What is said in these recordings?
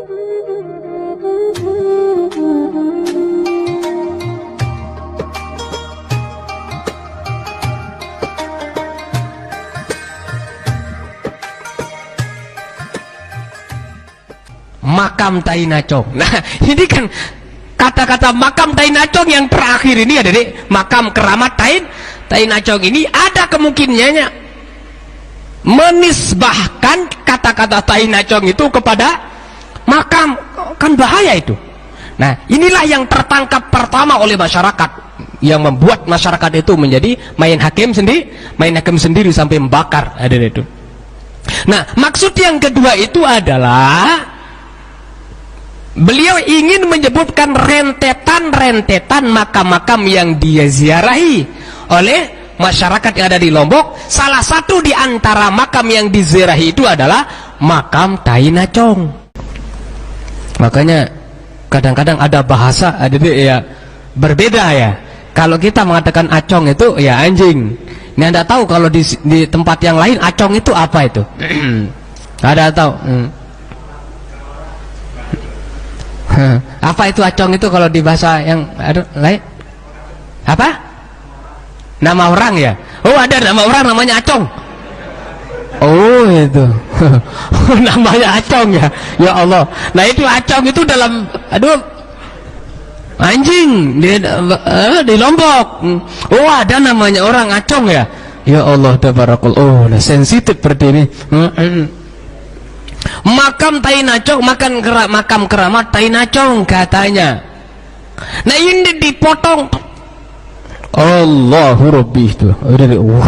Makam Tainacong. Nah, ini kan kata-kata makam Tainacong yang terakhir ini ada di makam keramat Tainacong ini ada kemungkinannya menisbahkan kata-kata Tainacong itu kepada makam, kan bahaya itu. Nah, inilah yang tertangkap pertama oleh masyarakat, yang membuat masyarakat itu menjadi main hakim sendiri sampai membakar ada itu. Nah, maksud yang kedua itu adalah beliau ingin menyebutkan rentetan makam-makam yang diziarahi oleh masyarakat yang ada di Lombok. Salah satu di antara makam yang diziarahi itu adalah makam Tainacong. Makanya kadang-kadang ada bahasa ya berbeda ya. Kalau kita mengatakan acong itu ya anjing. Ini Anda tahu kalau di tempat yang lain acong itu apa itu? Ada tahu? Apa itu acong itu kalau di bahasa yang lain? Apa? Nama orang ya? Oh, ada nama orang namanya acong. Oh, itu. Namanya acong ya. Ya Allah. Nah, itu acong itu dalam anjing di Lombok. Oh, ada namanya orang acong ya. Ya Allah, tabarakallah. Oh, nah sensitif seperti ini. Makam Tainacong, makam keramat Tainacong katanya. Nah, ini dipotong. Allahu Rabbi itu.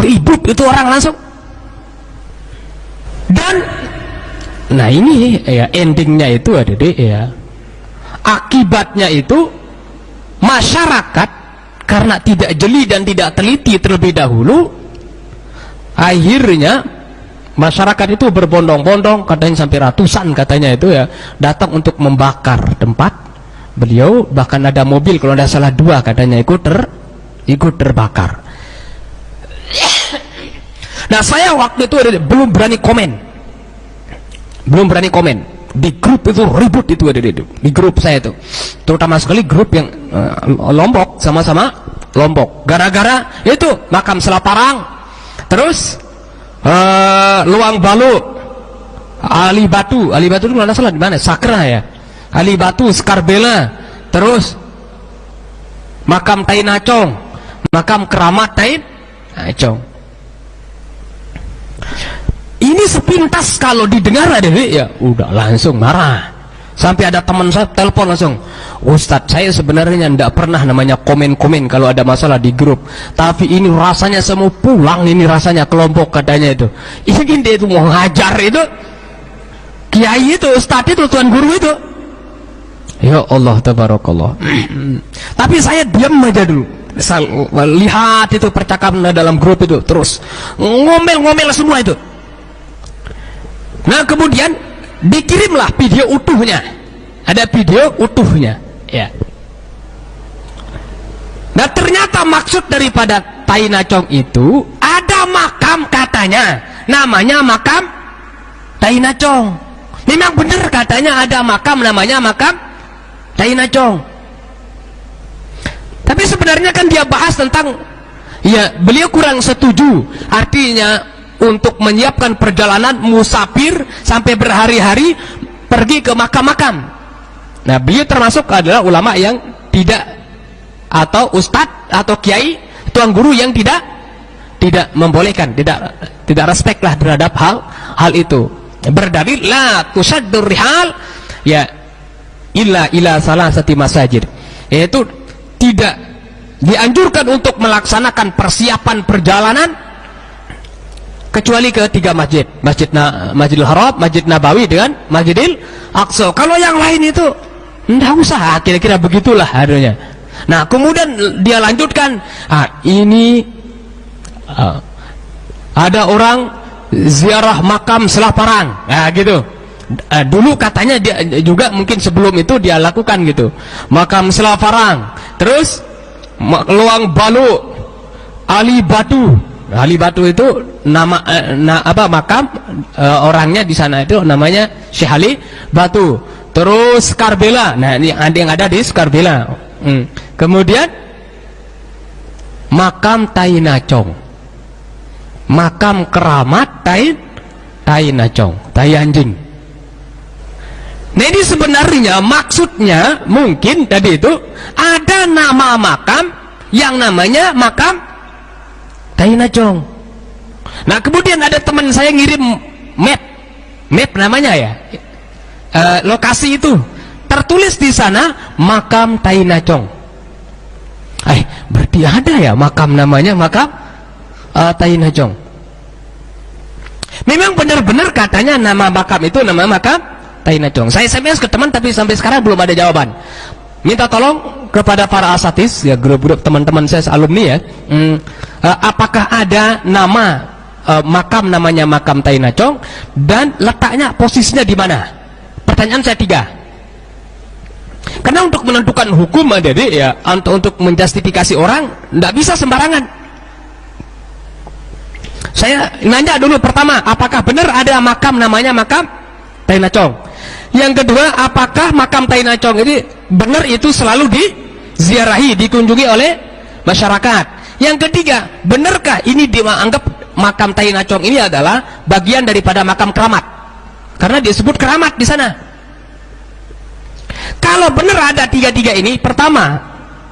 Ribut itu orang langsung. Dan nah ini ya endingnya itu ada deh ya. Akibatnya itu masyarakat karena tidak jeli dan tidak teliti terlebih dahulu, akhirnya masyarakat itu berbondong-bondong, katanya sampai ratusan katanya itu ya, datang untuk membakar tempat beliau. Bahkan ada mobil kalau tidak salah 2 katanya ikut terbakar. Nah, saya waktu itu belum berani komen di grup itu, ribut itu ada di grup saya itu, terutama sekali grup yang Lombok, sama-sama Lombok, gara-gara itu makam Selaparang, terus Luang Balu, Ali Batu itu kalau tidak salah di mana? Sakra ya. Ali Batu, Skarbela, terus makam Tainacong, makam keramat Tainacong. Ini sepintas kalau didengar ada ya udah langsung marah. Sampai ada teman saya telepon langsung, Ustadz, saya sebenarnya tidak pernah namanya komen-komen kalau ada masalah di grup, tapi ini rasanya saya mau pulang, ini rasanya kelompok katanya itu. Ini dia itu mau ngajar itu, kiai itu, ustadz itu, tuan guru itu. Ya Allah, tabarakallah. Tapi saya diam aja dulu. Saya lihat itu percakapan dalam grup itu, terus ngomel-ngomel semua itu. Nah, kemudian dikirimlah video utuhnya, ada video utuhnya ya. Nah, ternyata maksud daripada Tainacong itu ada makam katanya, namanya makam Tainacong. Memang benar katanya ada makam namanya makam Tainacong. Tapi sebenarnya kan dia bahas tentang ya beliau kurang setuju, artinya untuk menyiapkan perjalanan musafir sampai berhari-hari pergi ke makam-makam. Nah, beliau termasuk adalah ulama yang tidak, atau ustadz atau kiai, tuan guru yang tidak membolehkan, tidak respect lah terhadap hal itu. Berdalil la tusaddur rihal ya illa salasati masajid, yaitu tidak dianjurkan untuk melaksanakan persiapan perjalanan kecuali ke 3 masjid, Masjidil Haram, Masjid Nabawi dengan Masjidil Aqsa. Kalau yang lain itu enggak usah, kira-kira begitulah adanya. Nah, kemudian dia lanjutkan, ini ada orang ziarah makam Selaparang, nah gitu. Dulu katanya dia juga mungkin sebelum itu dia lakukan gitu, makam Selaparang, terus Luang Balu, Ali Batu. Ali Batu itu nama makam orangnya di sana itu namanya Syekh Ali Batu. terus Karbela. Nah, ini yang ada di Karbela. Kemudian makam Tai Nacong, makam keramat Tai Nacong, Tai Anjing. Nah, ini sebenarnya maksudnya mungkin tadi itu ada nama makam yang namanya makam Tai Nacong. Nah, kemudian ada teman saya ngirim map namanya ya, lokasi itu tertulis di sana makam Tai Nacong. Berarti ada ya makam namanya makam Tai Nacong. Memang benar-benar katanya nama makam itu nama makam Tai Nacong. Saya SMS ke teman tapi sampai sekarang belum ada jawaban. Minta tolong kepada para asatis ya, grup-grup teman-teman saya alumni ya, apakah ada nama makam namanya makam Tai Nacong dan letaknya posisinya di mana? Pertanyaan saya 3. Karena untuk menentukan hukum adik ya, untuk menjustifikasi orang tidak bisa sembarangan. Saya nanya dulu pertama, apakah benar ada makam namanya makam Tai Nacong? Yang kedua, apakah makam Tai Nacong ini benar itu selalu diziarahi, dikunjungi oleh masyarakat? Yang ketiga, benarkah ini dianggap makam Tai Nacong ini adalah bagian daripada makam keramat? Karena disebut keramat di sana. Kalau benar ada 3 ini, pertama,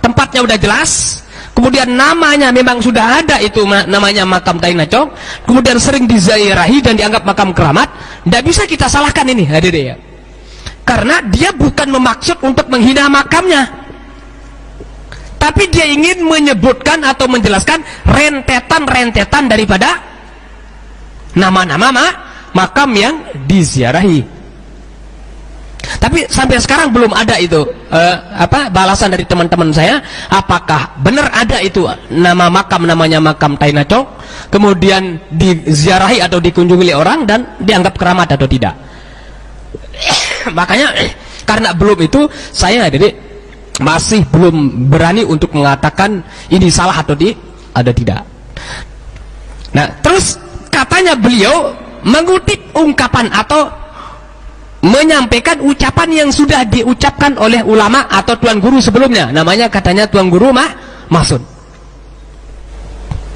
tempatnya udah jelas, kemudian namanya memang sudah ada itu namanya makam Tai Nacong, kemudian sering diziarahi dan dianggap makam keramat, tidak bisa kita salahkan ini, hadirin ya. Karena dia bukan memaksud untuk menghina makamnya, tapi dia ingin menyebutkan atau menjelaskan rentetan daripada nama-nama makam yang diziarahi. Tapi sampai sekarang belum ada itu balasan dari teman-teman saya, apakah benar ada itu nama makam namanya makam Tai Nacong, kemudian diziarahi atau dikunjungi oleh orang dan dianggap keramat atau tidak. Makanya karena belum itu, saya jadi masih belum berani untuk mengatakan ini salah atau tidak. Nah, terus katanya beliau mengutip ungkapan atau menyampaikan ucapan yang sudah diucapkan oleh ulama atau tuan guru sebelumnya, namanya katanya tuan guru Mahsud.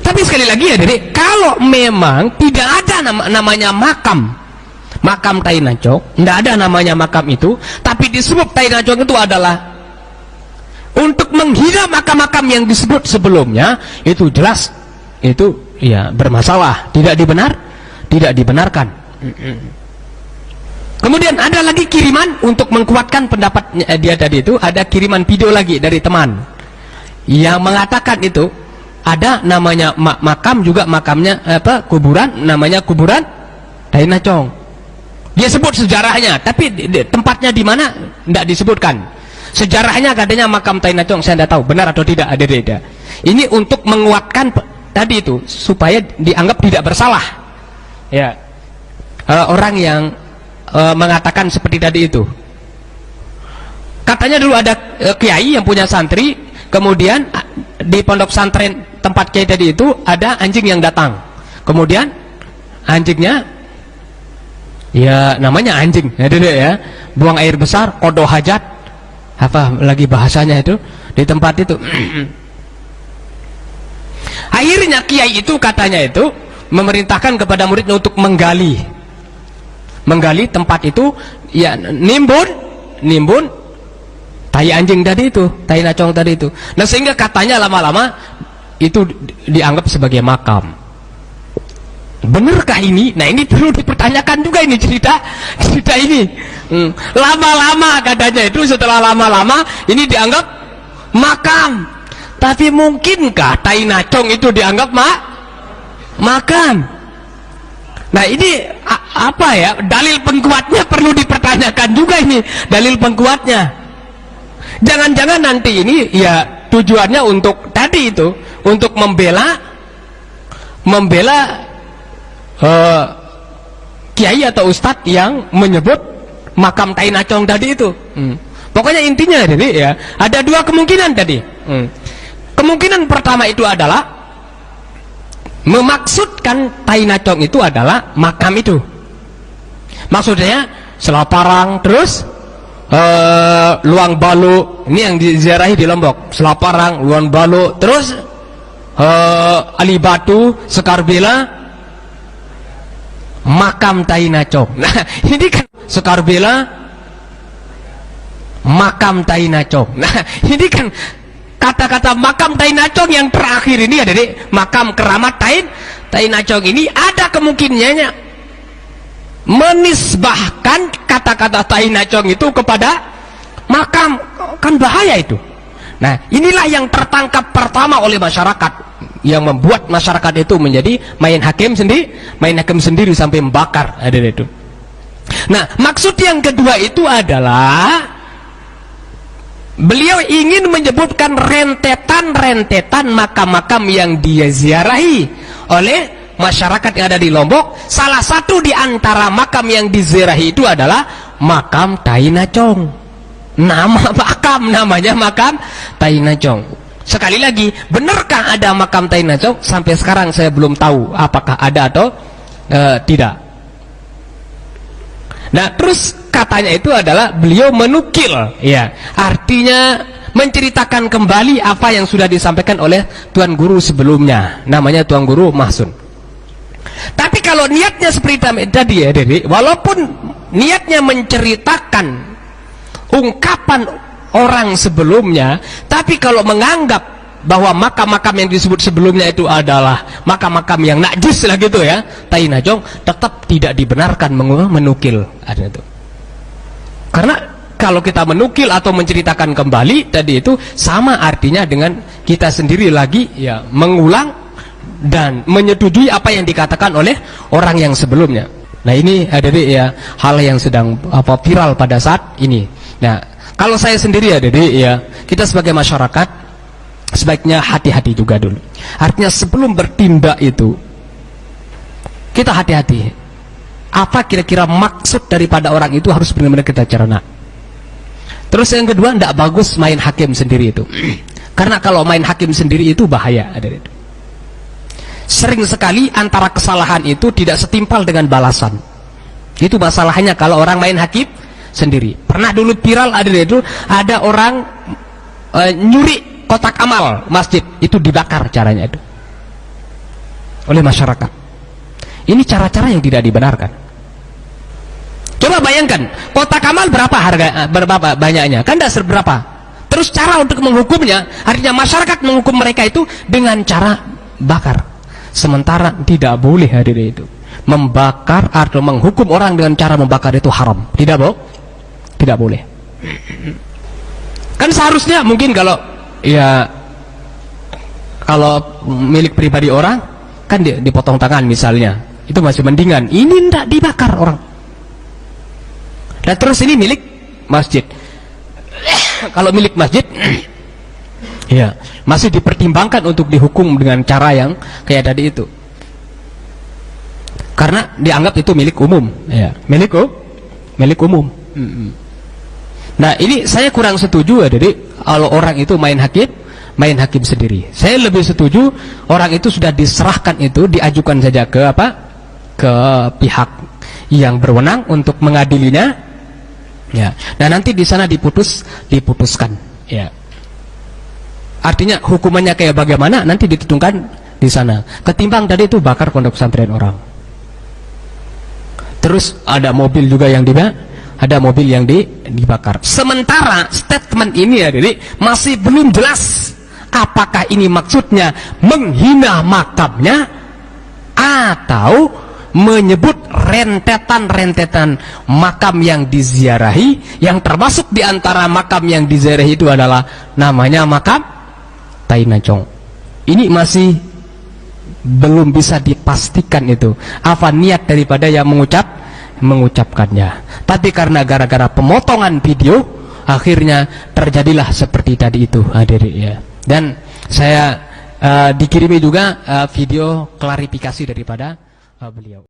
Tapi sekali lagi ya, jadi kalau memang tidak ada namanya makam Tai Nacong, tidak ada namanya makam itu, tapi disebut Tai Nacong itu adalah untuk menghina makam-makam yang disebut sebelumnya, itu jelas itu ya bermasalah, tidak dibenarkan. Kemudian ada lagi kiriman untuk menguatkan pendapatnya dia tadi itu, ada kiriman video lagi dari teman yang mengatakan itu ada namanya makam juga, makamnya kuburan namanya kuburan Tai Nacong. Dia sebut sejarahnya, tapi tempatnya di mana tidak disebutkan. Sejarahnya katanya makam Tai Nacong, saya tidak tahu benar atau tidak ada. Ini untuk menguatkan tadi itu supaya dianggap tidak bersalah. Ya, orang yang mengatakan seperti tadi itu. Katanya dulu ada kiai yang punya santri, kemudian di pondok santren tempat kiai tadi itu ada anjing yang datang. Kemudian anjingnya ya namanya anjing ya, buang air besar, kodo hajat, apa lagi bahasanya itu di tempat itu. Akhirnya kiai itu katanya itu memerintahkan kepada muridnya untuk menggali tempat itu, ya nimbun tai anjing tadi itu, Tai Nacong tadi itu. Nah, sehingga katanya lama-lama itu dianggap sebagai makam. Benarkah ini? Nah, ini perlu dipertanyakan juga ini cerita ini. Lama-lama katanya itu, setelah lama-lama ini dianggap makam. Tapi mungkinkah Tai Nacong itu dianggap makam? Nah, ini apa ya? Dalil pengkuatnya perlu dipertanyakan juga ini. Dalil pengkuatnya. Jangan-jangan nanti ini ya tujuannya untuk tadi itu, untuk membela kiai atau ustadz yang menyebut makam Tai Nacong tadi itu. Pokoknya intinya jadi ya ada 2 kemungkinan tadi. Kemungkinan pertama itu adalah memaksudkan Tai Nacong itu adalah makam itu. Maksudnya selaparang terus Luang Balu, ini yang diziarahi di Lombok, Selaparang, Luang Balu, terus Ali Batu, Sekarbela, makam Tainacong. Nah ini kan Sekarbela, makam Tainacong. Nah ini kan kata-kata makam Tainacong yang terakhir ini ada di makam keramat Tainacong ini ada kemungkinannya menisbahkan kata-kata Tainacong itu kepada makam, kan bahaya itu. Nah inilah yang tertangkap pertama oleh masyarakat, yang membuat masyarakat itu menjadi main hakim sendiri sampai membakar ada itu. Nah maksud yang kedua itu adalah beliau ingin menyebutkan rentetan makam-makam yang dia ziarahi oleh masyarakat yang ada di Lombok. Salah satu di antara makam yang diziarahi itu adalah makam Tainacong. Nama makam namanya makam Tainacong. Sekali lagi, benarkah ada makam Tainacong? Sampai sekarang saya belum tahu apakah ada atau tidak. Nah terus katanya itu adalah beliau menukil, ya, artinya menceritakan kembali apa yang sudah disampaikan oleh Tuan Guru sebelumnya, namanya Tuan Guru Mahsun. Tapi kalau niatnya seperti tadi ya, walaupun niatnya menceritakan ungkapan orang sebelumnya, tapi kalau menganggap bahwa makam-makam yang disebut sebelumnya itu adalah makam-makam yang najis lah gitu ya, Tainacong, tetap tidak dibenarkan menukil ada itu. Karena kalau kita menukil atau menceritakan kembali tadi itu sama artinya dengan kita sendiri lagi ya mengulang dan menyetujui apa yang dikatakan oleh orang yang sebelumnya. Nah ini adik-adik ya, hal yang sedang viral pada saat ini. Nah kalau saya sendiri adik-adik ya, kita sebagai masyarakat sebaiknya hati-hati juga dulu. Artinya sebelum bertindak itu kita hati-hati. Apa kira-kira maksud daripada orang itu harus benar-benar kita cerna. Terus yang kedua, tidak bagus main hakim sendiri itu. Karena kalau main hakim sendiri itu bahaya adik-adik. Sering sekali antara kesalahan itu tidak setimpal dengan balasan. Itu masalahnya kalau orang main hakim sendiri. Pernah dulu viral ada orang nyuri kotak amal masjid, itu dibakar caranya itu oleh masyarakat. Ini cara-cara yang tidak dibenarkan. Coba bayangkan kotak amal berapa banyaknya, kan tidak seberapa. Terus cara untuk menghukumnya, artinya masyarakat menghukum mereka itu dengan cara bakar. Sementara tidak boleh hadir itu membakar atau menghukum orang dengan cara membakar itu haram, tidak boleh. Kan seharusnya mungkin kalau milik pribadi orang kan dipotong tangan misalnya, itu masih mendingan. Ini tidak dibakar orang. Dan terus ini milik masjid. Kalau milik masjid ya masih dipertimbangkan untuk dihukum dengan cara yang kayak tadi itu, karena dianggap itu milik umum ya, milik umum. Nah ini saya kurang setuju ya, jadi kalau orang itu main hakim sendiri. Saya lebih setuju orang itu sudah diserahkan itu, diajukan saja ke pihak yang berwenang untuk mengadilinya ya. Nah nanti di sana diputuskan ya. Artinya hukumannya kayak bagaimana nanti ditentukan di sana. Ketimbang tadi itu bakar pondok pesantren orang. Terus ada mobil juga yang dibakar. Sementara statement ini ya, jadi masih belum jelas apakah ini maksudnya menghina makamnya atau menyebut rentetan makam yang diziarahi, yang termasuk di antara makam yang diziarahi itu adalah namanya makam Tainacong. Ini masih belum bisa dipastikan itu apa niat daripada yang mengucapkannya. Tapi karena gara-gara pemotongan video akhirnya terjadilah seperti tadi itu hadirin ya. Dan saya dikirimi juga video klarifikasi daripada beliau.